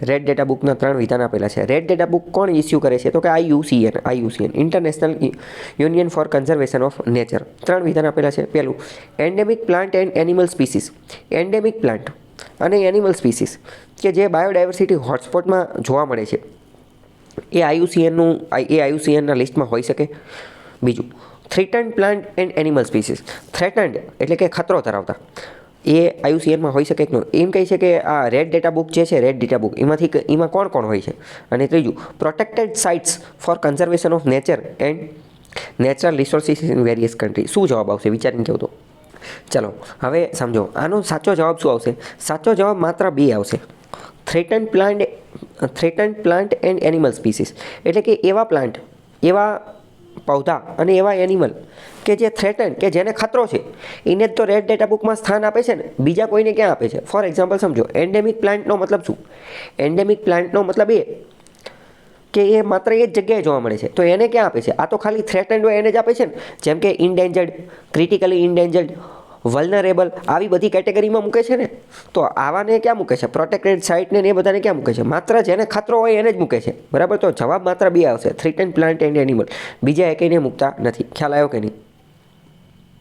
Red data બુકના 3 વિધાન આપેલા છે. રેડ ડેટા બુક કોણ ઇસ્યુ કરે છે? તો કે IUCN international union for conservation of nature. 3 વિધાન આપેલા છે. પહેલું, endemic plant and animal species. Endemic plant અને એનિમલ સ્પીસીસ કે જે બાયોડાયવર્સિટી હોટસ્પોટમાં જોવા મળે છે એ IUCNના લિસ્ટમાં હોઈ શકે. બીજું, થ્રેટન્ડ પ્લાન્ટ એન્ડ એનિમલ સ્પીસીસ. થ્રેટન્ડ એટલે કે ખતરો ધરાવતા એ IUCNમાં હોઈ શકે કે નહીં. એમ કહે છે કે આ રેડ ડેટા બુક જે છે, રેડ ડેટા બુક એમાં કોણ કોણ હોય છે. અને ત્રીજું, protected sites for conservation of nature and natural resources in various country. શું જવાબ આવશે વિચારીને કહો તો. ચલો હવે સમજો આનો સાચો જવાબ શું આવશે. સાચો જવાબ માત્ર 2 આવશે. થ્રેટન્ડ પ્લાન્ટ એન્ડ એનિમલ સ્પીસીસ એટલે કે એવા પ્લાન્ટ, એવા પૌધા અને એવા એનિમલ કે જે થ્રેટન કે જેને ખતરો છે એને જ તો રેડ ડેટા બુકમાં સ્થાન આપે છે ને, બીજા કોઈને ક્યાં આપે છે. ફોર એક્ઝામ્પલ સમજો, એન્ડેમિક પ્લાન્ટનો મતલબ શું? એન્ડેમિક પ્લાન્ટનો મતલબ એ કે એ માત્ર એ જ જગ્યાએ જોવા મળે છે, તો એને ક્યાં આપે છે? આ તો ખાલી થ્રેટન્ડ હોય એને જ આપે છે ને. જેમ કે ઇન્ડેન્જર્ડ, ક્રિટિકલી ઇન્ડેન્જર્ડ, વલ્નરેબલ આવી બધી કેટેગરીમાં મૂકે છે ને. તો આવાને ક્યાં મૂકે છે? પ્રોટેક્ટેડ સાઇટને એ બધાને ક્યાં મૂકે છે? માત્ર જેને ખતરો હોય એને જ મૂકે છે. બરાબર, તો જવાબ માત્ર 2 આવશે, થ્રેટન્ડ પ્લાન્ટ એન્ડ એનિમલ. બીજા એકેયને મૂકતા નથી. ખ્યાલ આવ્યો કે નહીં?